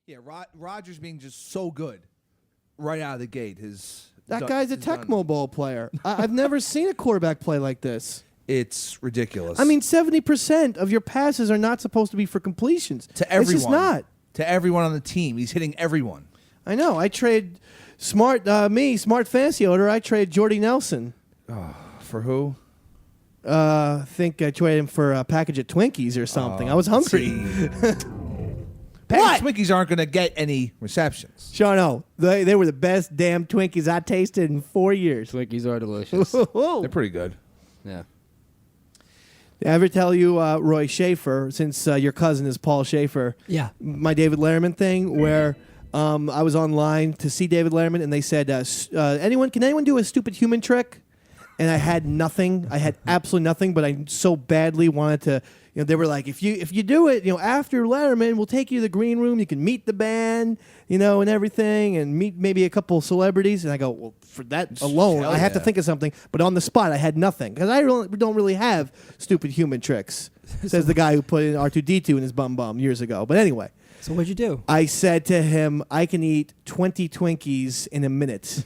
Yeah, Rodgers being just so good right out of the gate. That guy's a Tecmo Bowl player. I've never seen a quarterback play like this. It's ridiculous. I mean, 70% of your passes are not supposed to be for completions. To everyone. It's just not. To everyone on the team. He's hitting everyone. I know. I trade smart fantasy owner. I trade Jordy Nelson. Oh, for who? I think I traded him for a package of Twinkies or something. I was hungry. What? Twinkies aren't going to get any receptions. Sure, no. They were the best damn Twinkies I tasted in 4 years. Twinkies are delicious. They're pretty good. Yeah. Did I ever tell you, Roy Schaefer, since your cousin is Paul Schaefer, my David Letterman thing, where I was online to see David Letterman, and they said, can anyone do a stupid human trick? And I had nothing. I had absolutely nothing, but I so badly wanted to. They were like, if you do it, after Letterman, we'll take you to the green room. You can meet the band, and everything, and meet maybe a couple celebrities. And I go, well, for that alone, I have to think of something. But on the spot, I had nothing because I don't really have stupid human tricks. Says the guy who put in R2-D2 in his bum years ago. But anyway. So what'd you do? I said to him, I can eat 20 Twinkies in a minute.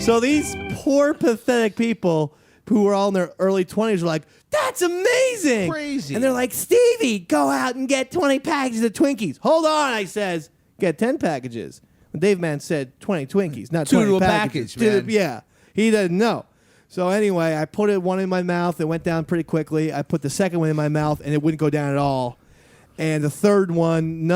So these poor, pathetic people who were all in their early 20s were like, that's amazing. Crazy. And they're like, Stevie, go out and get 20 packages of Twinkies. Hold on, I says, get 10 packages. And Dave Man said 20 Twinkies, not 20 Two to a packages. package, man. Yeah, he doesn't know. So anyway, I put one in my mouth. It went down pretty quickly. I put the second one in my mouth, and it wouldn't go down at all. And the third one,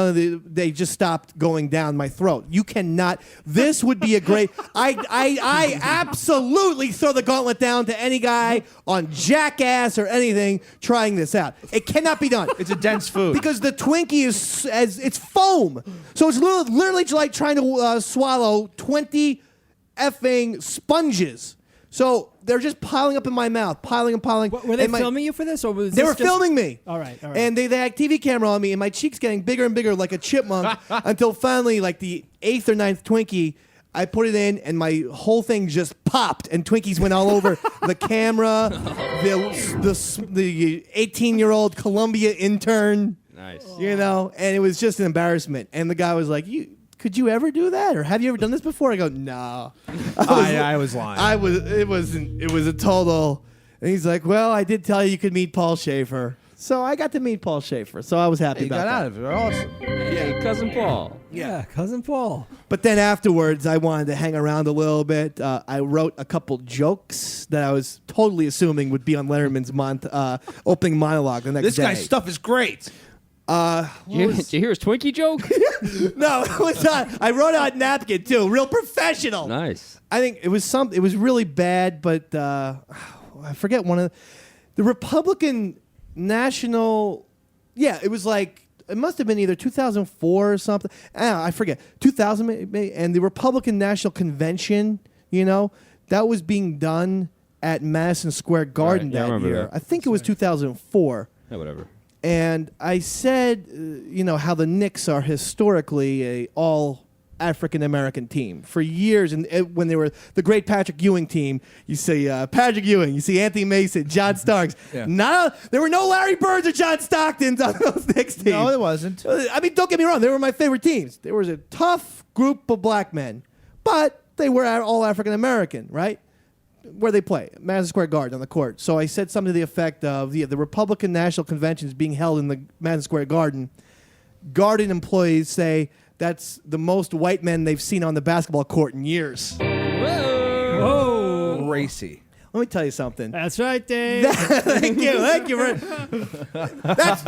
they just stopped going down my throat. You cannot. This would be a great. I absolutely throw the gauntlet down to any guy on Jackass or anything trying this out. It cannot be done. It's a dense food because the Twinkie it's foam, so it's literally like trying to swallow 20 effing sponges. So they're just piling up in my mouth, piling. Were they filming you for this, or was they were filming me? All right. And they had a TV camera on me, and my cheeks getting bigger and bigger like a chipmunk until finally, like the 8th or 9th Twinkie, I put it in, and my whole thing just popped, and Twinkies went all over the camera, the 18-year-old Columbia intern. Nice. And it was just an embarrassment. And the guy was like, could you ever do that, or have you ever done this before? I go, no. I was lying. It was a total. And he's like, well, I did tell you could meet Paul Schaefer, so I got to meet Paul Schaefer. So I was happy about that. You got out of it. Awesome. Yeah, Cousin Paul. Yeah, Cousin Paul. But then afterwards, I wanted to hang around a little bit. I wrote a couple jokes that I was totally assuming would be on Letterman's opening monologue the next day. This guy's stuff is great. Did you hear his Twinkie joke? No, it was not. I wrote out napkin too. Real professional. Nice. I think it was It was really bad, but I forget one of the Republican National. Yeah, it was like it must have been either 2004 or something. I forget 2000 maybe, and the Republican National Convention. That was being done at Madison Square Garden that year. I think it was 2004. Yeah, whatever. And I said, how the Knicks are historically a all African-American team. For years, and when they were the great Patrick Ewing team, you see Patrick Ewing, you see Anthony Mason, John Starks. Yeah. There were no Larry Birds or John Stocktons on those Knicks teams. No, there wasn't. I mean, don't get me wrong. They were my favorite teams. There was a tough group of black men, but they were all African-American, right? Where they play, Madison Square Garden on the court. So I said something to the effect of the Republican National Convention is being held in the Madison Square Garden. Garden employees say that's the most white men they've seen on the basketball court in years. Whoa. Racy. Let me tell you something. That's right, Dave. Thank you. That's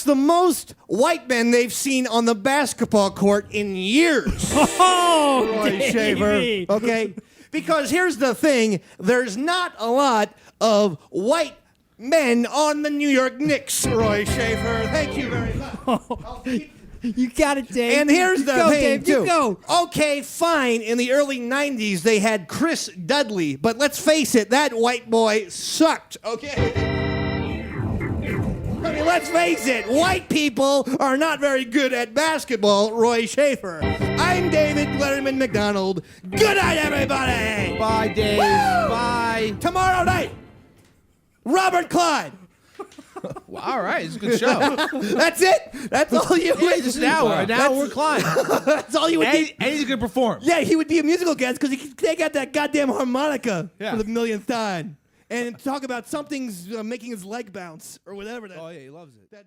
the most white men they've seen on the basketball court in years. Oh, Roy Schaefer. Okay. Because here's the thing, there's not a lot of white men on the New York Knicks, Roy Schaefer. Thank you very much. You got it, Dave. And here's the thing, Dave, too. You go. Okay, fine. In the early 90s, they had Chris Dudley. But let's face it, that white boy sucked, okay? I mean, let's face it, white people are not very good at basketball, Roy Schaefer. I'm David Letterman McDonald. Good night, everybody. Bye, Dave. Woo! Bye. Tomorrow night, Robert Klein. Well, all right, it's a good show. That's it. That's all you. Yeah, just an hour. An hour climb. That's all you would. And he's gonna perform. Yeah, he would be a musical guest because he could take out that goddamn harmonica Yeah. for the millionth time and talk about something's making his leg bounce or whatever. Oh yeah, he loves it. That